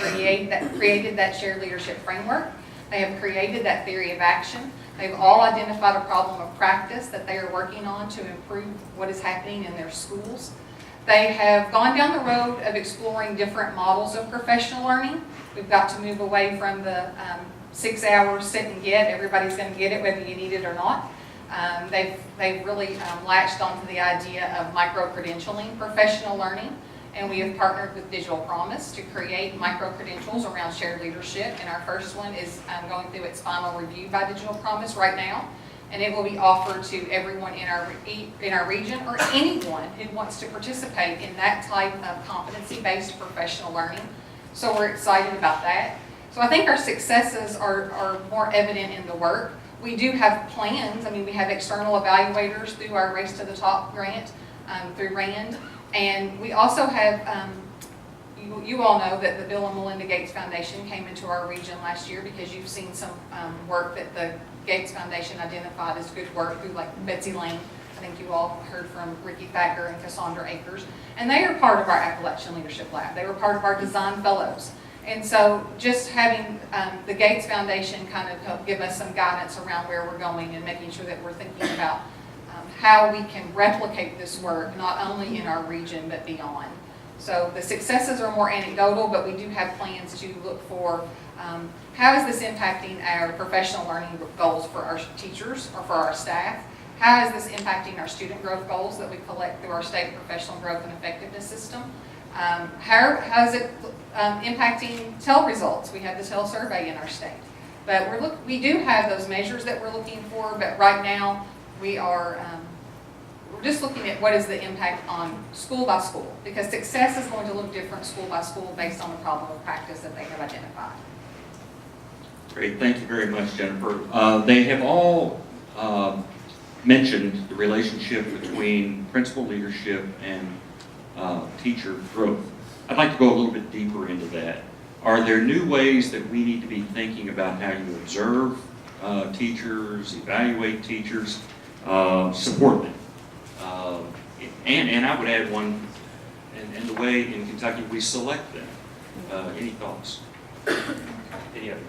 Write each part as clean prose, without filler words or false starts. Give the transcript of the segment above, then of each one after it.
created that shared leadership framework. They have created that theory of action. They've all identified a problem of practice that they are working on to improve what is happening in their schools. They have gone down the road of exploring different models of professional learning. We've got to move away from the 6 hours sit and get. Everybody's going to get it whether you need it or not. They've really latched onto the idea of micro-credentialing professional learning, and we have partnered with Digital Promise to create micro-credentials around shared leadership, and our first one is going through its final review by Digital Promise right now, and it will be offered to everyone in our region or anyone who wants to participate in that type of competency-based professional learning. So we're excited about that. So I think our successes are more evident in the work. We do have plans. I mean, we have external evaluators through our Race to the Top grant through RAND. And we also have, you all know that the Bill and Melinda Gates Foundation came into our region last year because you've seen some work that the Gates Foundation identified as good work through like Betsy Lane. I think you all heard from Ricky Thacker and Cassandra Akers. And they are part of our Appalachian Leadership Lab. They were part of our Design Fellows. And so just having the Gates Foundation kind of help give us some guidance around where we're going and making sure that we're thinking about how we can replicate this work, not only in our region, but beyond. So the successes are more anecdotal, but we do have plans to look for how is this impacting our professional learning goals for our teachers or for our staff? How is this impacting our student growth goals that we collect through our state professional growth and effectiveness system? How is it impacting TEL results? We have the TEL survey in our state. But we do have those measures that we're looking for, but right now we're just looking at what is the impact on school by school, because success is going to look different school by school based on the problem of practice that they have identified. Great, thank you very much, Jennifer. They have all mentioned the relationship between principal leadership and teacher growth. I'd like to go a little bit deeper into that. Are there new ways that we need to be thinking about how you observe teachers, evaluate teachers, support them? And I would add one, and the way in Kentucky we select them. Any thoughts? Any other?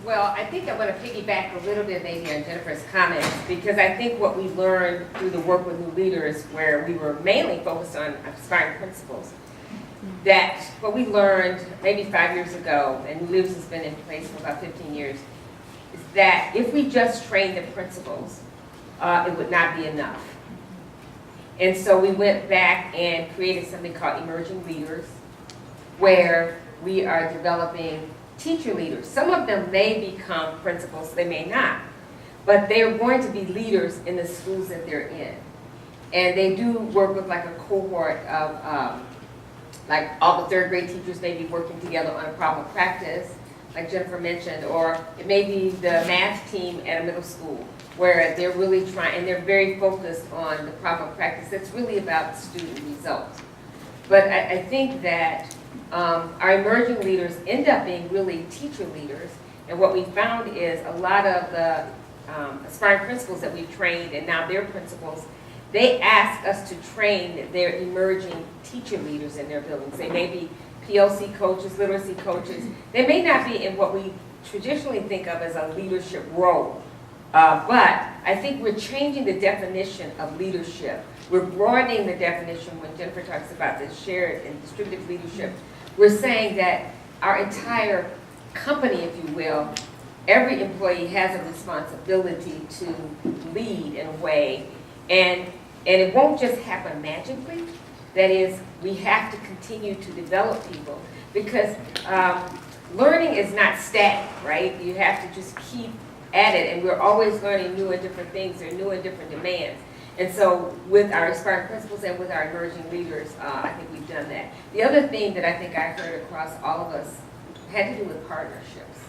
Well, I think I want to piggyback a little bit maybe on Jennifer's comments, because I think what we learned through the work with new leaders, where we were mainly focused on aspiring principals, that what we learned maybe 5 years ago, and new leaders has been in place for about 15 years, is that if we just train the principals, it would not be enough. And so we went back and created something called Emerging Leaders, where we are developing teacher leaders. Some of them may become principals, they may not, but they are going to be leaders in the schools that they're in. And they do work with like a cohort of, like all the third grade teachers may be working together on a problem of practice, like Jennifer mentioned, or it may be the math team at a middle school, where they're really trying, and they're very focused on the problem of practice. It's really about student results. But I think that our emerging leaders end up being really teacher leaders, and what we found is a lot of the aspiring principals that we've trained, and now they're principals, they ask us to train their emerging teacher leaders in their buildings. They may be PLC coaches, literacy coaches. They may not be in what we traditionally think of as a leadership role, but I think we're changing the definition of leadership. We're broadening the definition when Jennifer talks about the shared and distributed leadership. We're saying that our entire company, if you will, every employee has a responsibility to lead in a way, and it won't just happen magically. That is, we have to continue to develop people, because learning is not static, right? You have to just keep at it, and we're always learning new and different things. There are new and different demands. And so with our aspiring principals and with our emerging leaders, I think we've done that. The other thing that I think I heard across all of us had to do with partnerships.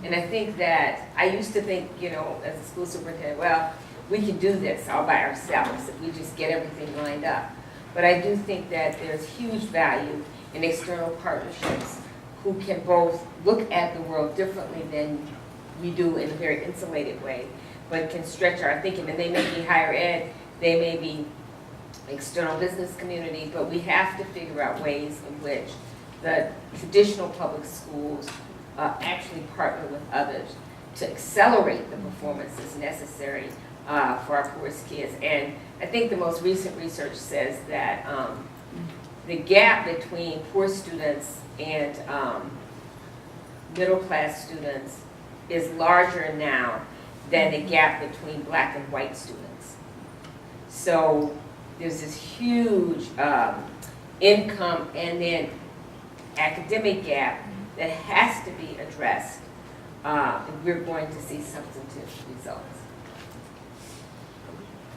And I think that I used to think, you know, as a school superintendent, well, we can do this all by ourselves if we just get everything lined up. But I do think that there's huge value in external partnerships who can both look at the world differently than we do in a very insulated way, but can stretch our thinking. And they may be higher ed, they may be external business community, but we have to figure out ways in which the traditional public schools actually partner with others to accelerate the performances necessary for our poorest kids. And I think the most recent research says that the gap between poor students and middle-class students is larger now than the gap between black and white students. So there's this huge income and then academic gap that has to be addressed if we're going to see substantive results.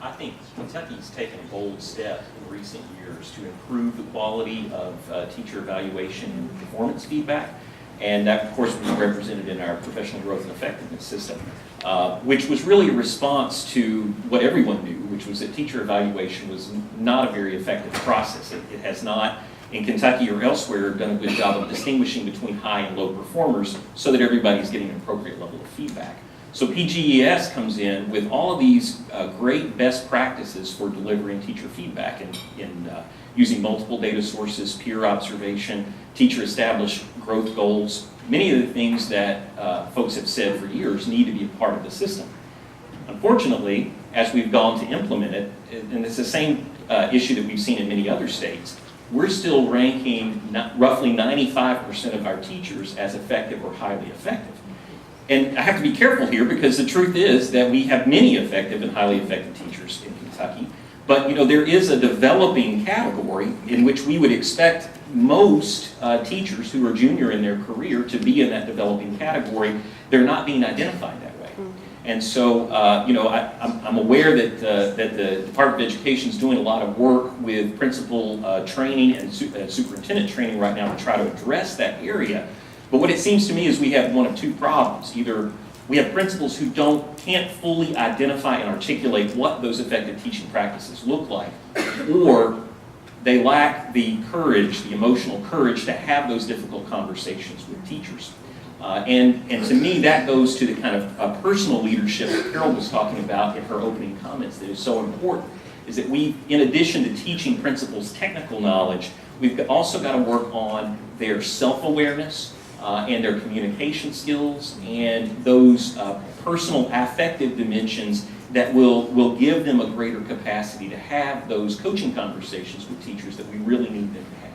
I think Kentucky's taken a bold step in recent years to improve the quality of teacher evaluation and performance feedback. And that, of course, was represented in our professional growth and effectiveness system, which was really a response to what everyone knew, which was that teacher evaluation was not a very effective process. It has not, in Kentucky or elsewhere, done a good job of distinguishing between high and low performers so that everybody's getting an appropriate level of feedback. So PGES comes in with all of these great best practices for delivering teacher feedback in using multiple data sources, peer observation, teacher-established growth goals, many of the things that folks have said for years need to be a part of the system. Unfortunately, as we've gone to implement it, and it's the same issue that we've seen in many other states, we're still ranking roughly 95% of our teachers as effective or highly effective. And I have to be careful here because the truth is that we have many effective and highly effective teachers in Kentucky. But there is a developing category in which we would expect most teachers who are junior in their career to be in that developing category. They're not being identified that way. And so, I'm aware that the Department of Education is doing a lot of work with principal training and superintendent training right now to try to address that area. But what it seems to me is we have one of two problems. Either we have principals who can't fully identify and articulate what those effective teaching practices look like, or they lack the courage, the emotional courage to have those difficult conversations with teachers. And to me, that goes to the kind of personal leadership that Carol was talking about in her opening comments that is so important, is that we, in addition to teaching principals technical knowledge, we've also got to work on their self-awareness, and their communication skills and those personal affective dimensions that will give them a greater capacity to have those coaching conversations with teachers that we really need them to have.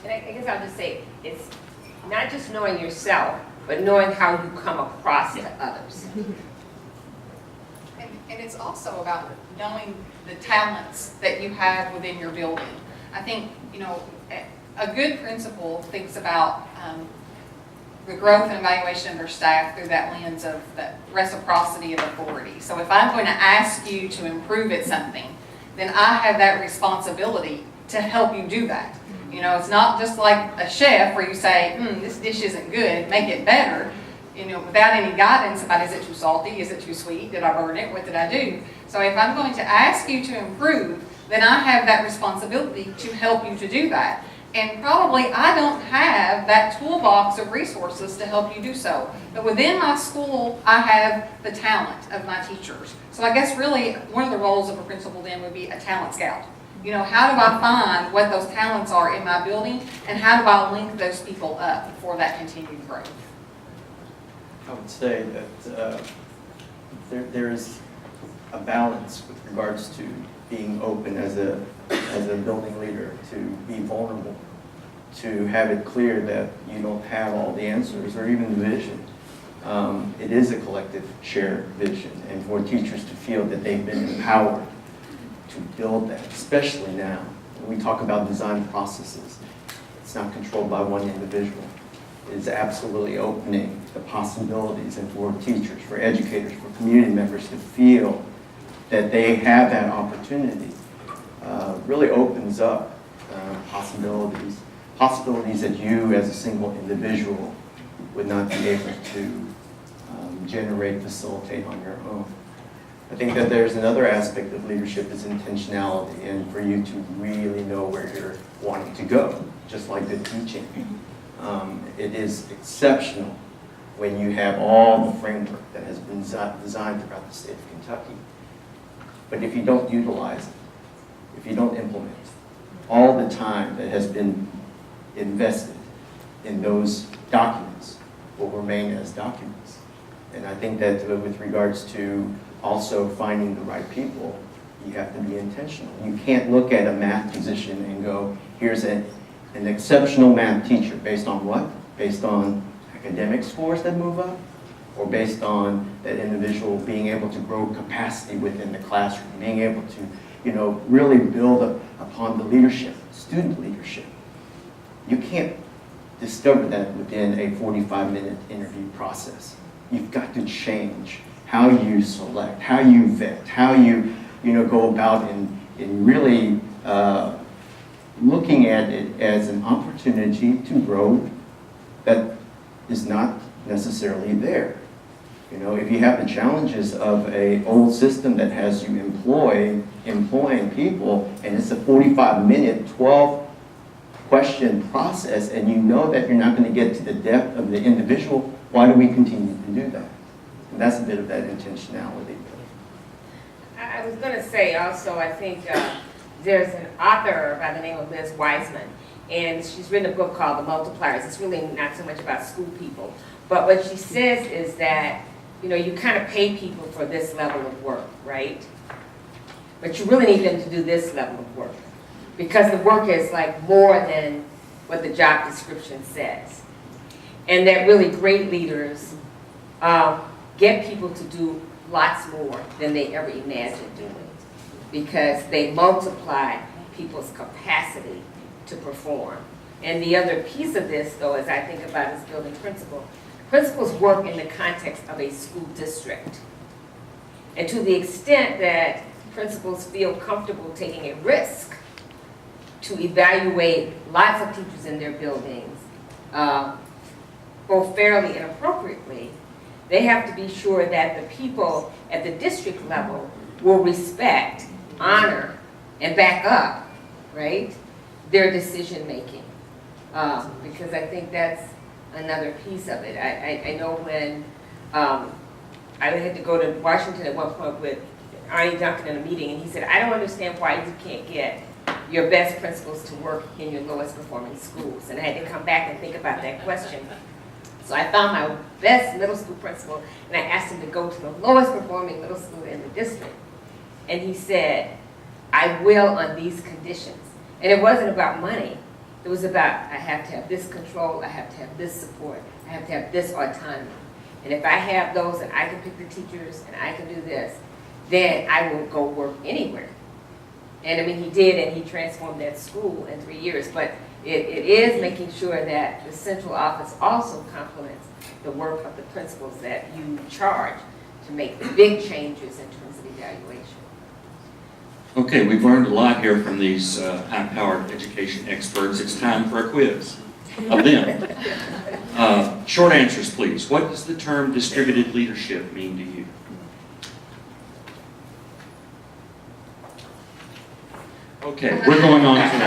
And I guess I'll just say, it's not just knowing yourself, but knowing how you come across to others. And it's also about knowing the talents that you have within your building. I think, a good principal thinks about the growth and evaluation of their staff through that lens of the reciprocity of authority. So if I'm going to ask you to improve at something, then I have that responsibility to help you do that. It's not just like a chef where you say, this dish isn't good, make it better, without any guidance about is it too salty, is it too sweet, did I burn it, what did I do? So if I'm going to ask you to improve, then I have that responsibility to help you to do that. And probably I don't have that toolbox of resources to help you do so. But within my school, I have the talent of my teachers. So I guess really one of the roles of a principal then would be a talent scout. How do I find what those talents are in my building, and how do I link those people up for that continued growth? I would say that there is a balance with regards to being open as a building leader, to be vulnerable, to have it clear that you don't have all the answers or even the vision. It is a collective shared vision, and for teachers to feel that they've been empowered to build that, especially now. When we talk about design processes, it's not controlled by one individual. It is absolutely opening the possibilities, and for teachers, for educators, for community members to feel that they have that opportunity really opens up possibilities that you as a single individual would not be able to generate, facilitate on your own. I think that there's another aspect of leadership is intentionality, and for you to really know where you're wanting to go, just like the teaching. It is exceptional when you have all the framework that has been designed throughout the state of Kentucky. But if you don't utilize it, if you don't implement all the time that has been invested in those documents will remain as documents. And I think that with regards to also finding the right people, you have to be intentional. You can't look at a math position and go, here's an exceptional math teacher. Based on what? Based on academic scores that move up? Or based on that individual being able to grow capacity within the classroom, being able to, really build upon the leadership, student leadership. You can't discover that within a 45-minute interview process. You've got to change how you select, how you vet, how you, go about in really looking at it as an opportunity to grow that is not necessarily there. If you have the challenges of an old system that has you employing people, and it's a 45-minute, 12-question process, and you know that you're not going to get to the depth of the individual, why do we continue to do that? And that's a bit of that intentionality. I was going to say also, I think there's an author by the name of Liz Wiseman, and she's written a book called The Multipliers. It's really not so much about school people, but what she says is that, you kind of pay people for this level of work, right? But you really need them to do this level of work, because the work is like more than what the job description says. And that really great leaders get people to do lots more than they ever imagined doing, because they multiply people's capacity to perform. And the other piece of this, though, as I think about as building principals work in the context of a school district. And to the extent that principals feel comfortable taking a risk to evaluate lots of teachers in their buildings, both fairly and appropriately, they have to be sure that the people at the district level will respect, honor, and back up, right, their decision making. Because I think that's another piece of it. I know when I had to go to Washington at one point with Arnie Duncan in a meeting, and he said, I don't understand why you can't get your best principals to work in your lowest performing schools. And I had to come back and think about that question. So I found my best middle school principal, and I asked him to go to the lowest performing middle school in the district. And he said, I will on these conditions. And it wasn't about money. It was about, I have to have this control, I have to have this support, I have to have this autonomy. And if I have those and I can pick the teachers and I can do this, then I will go work anywhere. And I mean, he did, and he transformed that school in 3 years. But it is making sure that the central office also complements the work of the principals that you charge to make the big changes in terms of evaluation. Okay, we've learned a lot here from these high-powered education experts. It's time for a quiz of them. Short answers, please. What does the term distributed leadership mean to you? Okay, we're going on to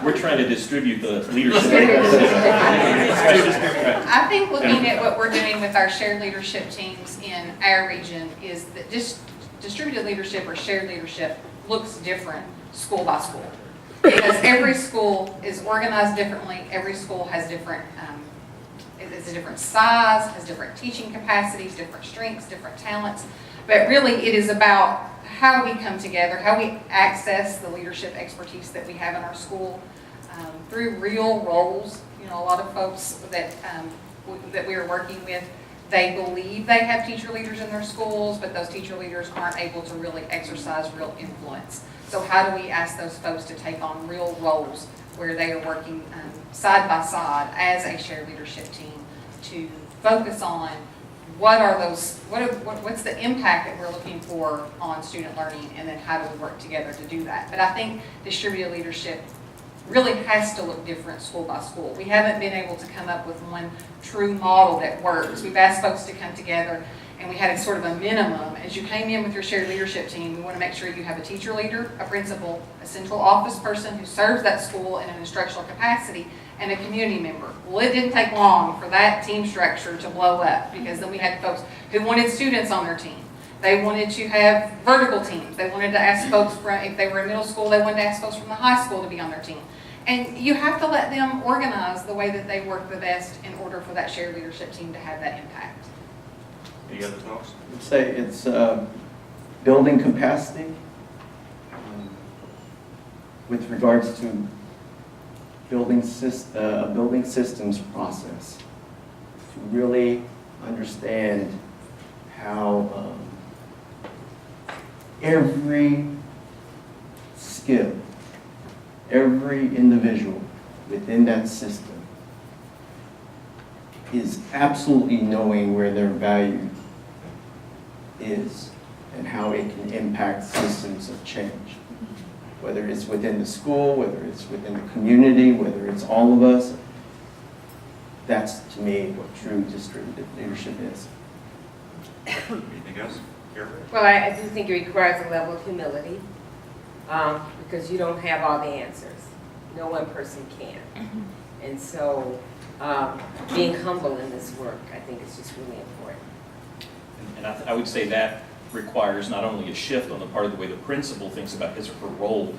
We're trying to distribute the leadership. I think looking at what we're doing with our shared leadership teams in our region is that distributed leadership or shared leadership looks different school by school. Because every school is organized differently, every school has different, it's a different size, has different teaching capacities, different strengths, different talents. But really it is about how we come together, how we access the leadership expertise that we have in our school through real roles. You know, a lot of folks that we are working with, they believe they have teacher leaders in their schools, but those teacher leaders aren't able to really exercise real influence. So how do we ask those folks to take on real roles where they are working side by side as a shared leadership team to focus on what are those, what's the impact that we're looking for on student learning, and then how do we work together to do that? But I think distributed leadership really has to look different school by school. We haven't been able to come up with one true model that works. We've asked folks to come together, and we had a sort of a minimum. As you came in with your shared leadership team, we want to make sure you have a teacher leader, a principal, a central office person who serves that school in an instructional capacity, and a community member. Well, it didn't take long for that team structure to blow up, because then we had folks who wanted students on their team. They wanted to have vertical teams. They wanted to ask folks from, if they were in middle school, they wanted to ask folks from the high school to be on their team. And you have to let them organize the way that they work the best in order for that shared leadership team to have that impact. Any other thoughts? I'd say it's building capacity with regards to building systems process, to really understand how every skill, every individual within that system is absolutely knowing where their value is and how it can impact systems of change. Whether it's within the school, whether it's within the community, whether it's all of us, that's to me what true distributed leadership is. Anything else? Carol? Well, I do think it requires a level of humility, because you don't have all the answers. No one person can. And so being humble in this work, I think is just really important. And I would say that requires not only a shift on the part of the way the principal thinks about his or her role